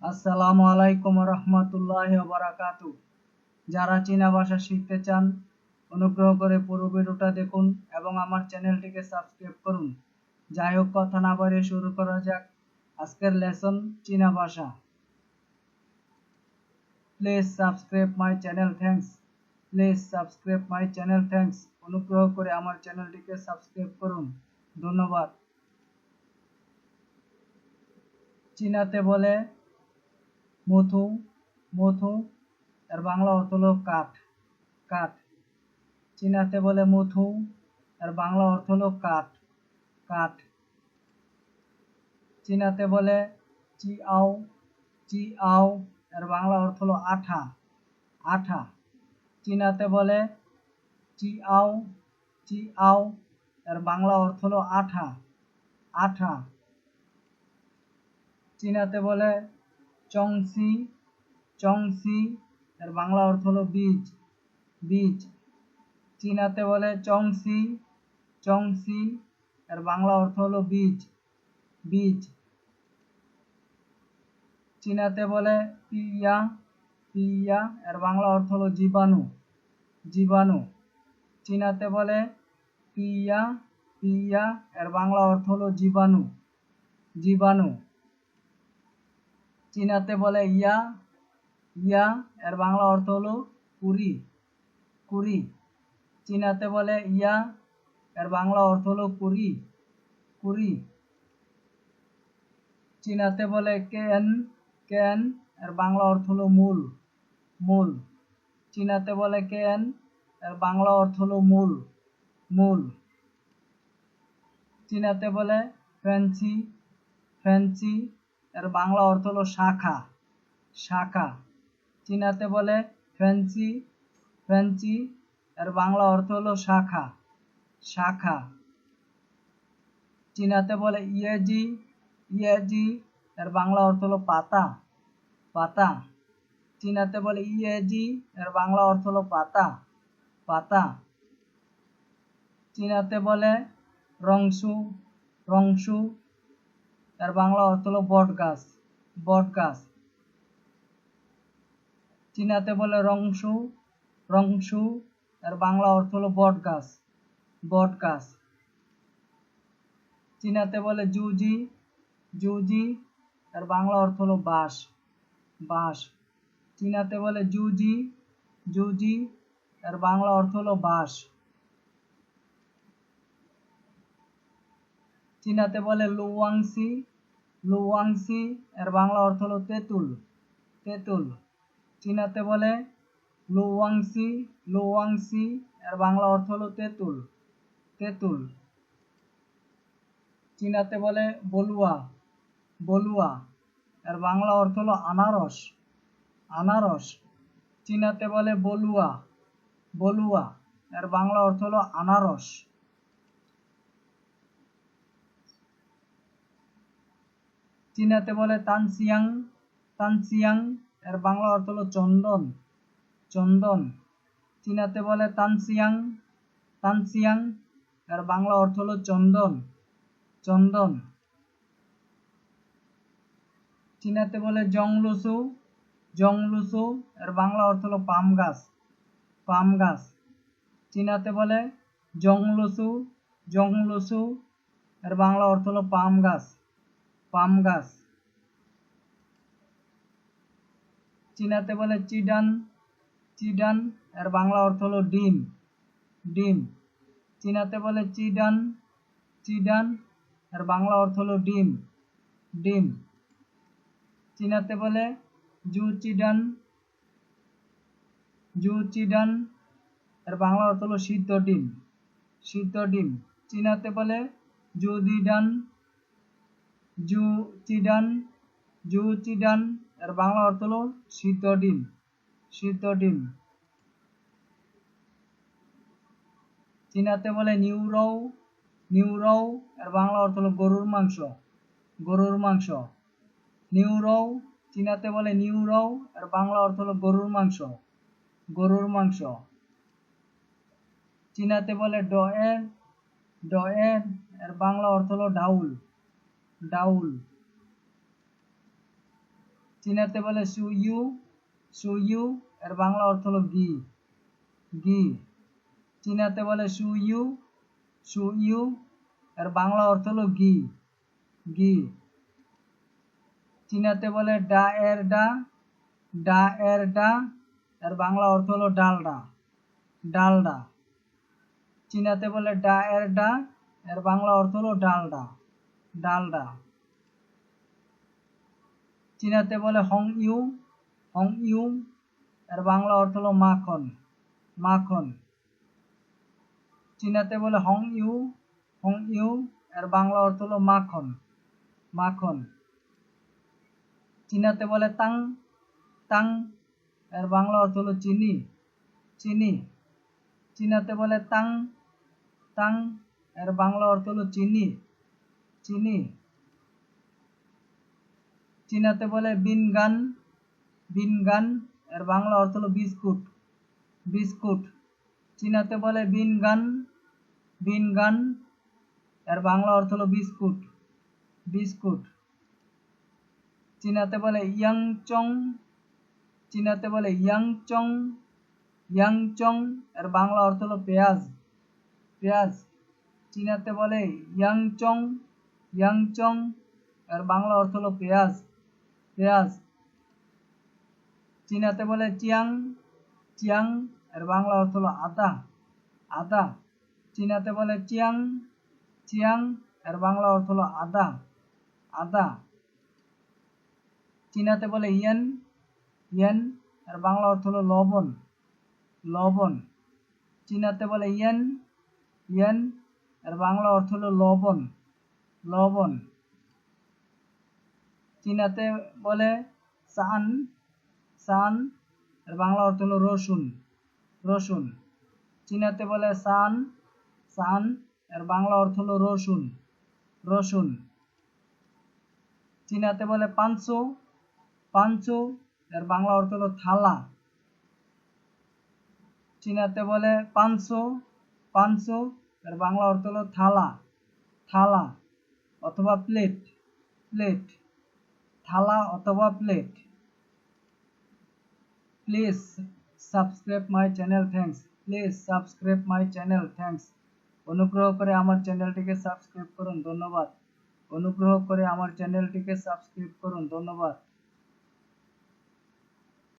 আসসালামু আলাইকুম রহমতুল্লাহি ওয়া বারাকাতু। যারা চীনা ভাষা শিখতে চান অনুগ্রহ করে পুরো ভিডিওটা দেখুন এবং আমার চ্যানেলটিকে সাবস্ক্রাইব করুন। যাই হোক, কথা না বাড়িয়ে শুরু করা যাক আজকের লেসন চীনা ভাষা। Please subscribe my channel, thanks. Please subscribe my channel, thanks. অনুগ্রহ করে আমার চ্যানেলটিকে সাবস্ক্রাইব করুন, ধন্যবাদ। চীনাতে বলে মধু, মধু এর বাংলা অর্থ হলো কাঠ, কাঠ। চীনাতে বলে মধু এর বাংলা অর্থ হলো কাঠ, কাঠ। চীনাতে বলে চিআও, চিআও এর বাংলা অর্থ হলো আঠা, আঠা। চীনাতে বলে চিআও, চিআও এর বাংলা অর্থ হলো আঠা, আঠা। চীনাতে বলে চংসি, চংসি এর বাংলা অর্থ হলো বীজ, বীজ। চীনাতে বলে চংসি, চংসি এর বাংলা অর্থ হলো বীজ, বীজ। চীনাতে বলে পিয়া, পিয়া এর বাংলা অর্থ হলো জীবাণু, জীবাণু। চীনাতে বলে পিয়া, পিয়া এর বাংলা অর্থ হলো জীবাণু, জীবাণু। চীনাতে বলে ইয়া, ইয়া এর বাংলা অর্থ হলো কুড়ি, কুড়ি। চীনাতে বলে ইয়া এর বাংলা অর্থ হলো কুড়ি, কুড়ি। চীনাতে বলে কেন, কেন এর বাংলা অর্থ হলো মূল, মূল। চীনাতে বলে কেন এর বাংলা অর্থ হলো মূল, মূল। চীনাতে বলে ফ্যান্সি, ফ্যান্সি এর বাংলা অর্থ হলো শাখা, শাখা। চীনাতে বলে ফ্যান্সি, ফ্যান্সি এর বাংলা অর্থ হলো শাখা, শাখা। চীনাতে বলে ইয়েজি, ইয়েজি এর বাংলা অর্থ হলো পাতা, পাতা। চীনাতে বলে ইয়েজি এর বাংলা অর্থ হলো পাতা, পাতা। চীনাতে বলে রংসু, রংসু এর বাংলা অর্থ হলো বট গাছ, বট গাছ। চীনাতে বলে রংসু, রংসু এর বাংলা অর্থ হলো বট গাছ, বট গাছ। চীনাতে বলে জুজি, জুজি এর বাংলা অর্থ হলো বাঁশ, বাঁশ। চীনাতে বলে জুজি, জুজি এর বাংলা অর্থ হলো বাঁশ। চীনাতে বলে লুয়াংসি, লুয়াংসি এর বাংলা অর্থ হলো তেঁতুল, তেঁতুল। চীনাতে বলে লুয়াংসি, লুয়াংসি এর বাংলা অর্থ হলো তেঁতুল, তেঁতুল। চীনাতে বলে বলুয়া, বলুয়া এর বাংলা অর্থ হলো আনারস, আনারস। চীনাতে বলে বলুয়া, বলুয়া এর বাংলা অর্থ হলো আনারস। চীনাতে বলে তানসিয়াং, তানসিয়াং এর বাংলা অর্থ হলো চন্দন, চন্দন। চীনাতে বলে তানসিয়াং, তানসিয়াং এর বাংলা অর্থ হলো চন্দন, চন্দন। চীনাতে বলে জংলুসু, জংলুসু এর বাংলা অর্থ হলো পাম গাছ, পাম গাছ। চীনাতে বলে জংলুসু, জংলুসু এর বাংলা অর্থ হলো পাম গাছ, পাম গাছ। চীনাতে বলে চিডান, চিডান এর বাংলা অর্থ হলো ডিম, ডিম। চীনাতে বলে চিডান, চিডান এর বাংলা অর্থ হলো ডিম, ডিম। চীনাতে বলে জু চিডান, জু চিডান এর বাংলা অর্থ হলো সিদ্ধ ডিম, সিদ্ধ ডিম। চীনাতে বলে জু দিডান, জু চিডান, জু চিডান এর বাংলা অর্থ হলো সিদ্ধ ডিম, সিদ্ধ ডিম। চীনাতে বলে নিউরৌ, নিউরৌ এর বাংলা অর্থ হলো গরুর মাংস, গরুর মাংস। নিউরৌ, চীনাতে বলে নিউরৌ এর বাংলা অর্থ হলো গরুর মাংস, গরুর মাংস। চীনাতে বলে ডয়ের, ডয়ের এর বাংলা অর্থ হলো ডাউল, ডাউল। চীনাতে বলে সুইউ, সুইউ এর বাংলা অর্থ হলো ঘি, ঘি। চীনাতে বলে সুইউ, সুইউ এর বাংলা অর্থ হলো ঘি, ঘি। চীনাতে বলে ডা এর ডা, ডা এর ডা এর বাংলা অর্থ হলো ডালডা, ডালডা। চীনাতে বলে ডা এর ডা এর বাংলা অর্থ হলো ডালডা, ডালডা। চীনাতে বলে হং ইউ, হং ইউ এর বাংলা অর্থ হলো মাখন, মাখন। চীনাতে বলে হং ইউ, হং ইউ এর বাংলা অর্থ হলো মাখন, মাখন। চীনাতে বলে তাং, তাং এর বাংলা অর্থ হলো চিনি, চিনি। চীনাতে বলে তাং, তাং এর বাংলা অর্থ হলো চিনি, চিনি। চীনাতে বলে বিনগান, বিনগান এর বাংলা অর্থ হলো বিস্কুট, বিস্কুট। চীনাতে বলে বিনগান, বিনগান এর বাংলা অর্থ হলো বিস্কুট, বিস্কুট। চীনাতে বলে ইয়াংচং, চীনাতে বলে ইয়াংচং, ইয়াংচং এর বাংলা অর্থ হলো পেঁয়াজ, পেঁয়াজ। চীনাতে বলে ইয়াংচং, ইয়াংচং এর বাংলা অর্থ হলো পেঁয়াজ, পেঁয়াজ। চীনাতে বলে চিয়াং, চিয়াং এর বাংলা অর্থ হলো আদা, আদা। চীনাতে বলে চিয়াং, চিয়াং এর বাংলা অর্থ হলো আদা, আদা। চীনাতে বলে ইয়েন, ইয়েন এর বাংলা অর্থ হলো লবণ, লবণ। চীনাতে বলে ইয়েন, ইয়েন এর বাংলা অর্থ হলো লবণ, লবণ। চীনাতে বলে সান, সান এর বাংলা অর্থ হলো রসুন, রসুন। চীনাতে বলে সান, সান এর বাংলা অর্থ হলো রসুন, রসুন। চীনাতে বলে পাঁচশো, পাঁচশো এর বাংলা অর্থ হলো থালা। চীনাতে বলে পাঁচশো, পাঁচশো এর বাংলা অর্থ হলো থালা, থালা অথবা প্লেট, প্লেট। থালা অথবা plate. Please subscribe my channel, thanks. Please subscribe my channel, thanks. অনুগ্রহ করে আমার চ্যানেলটিকে সাবস্ক্রাইব করুন, ধন্যবাদ। অনুগ্রহ করে আমার চ্যানেলটিকে সাবস্ক্রাইব করুন, ধন্যবাদ।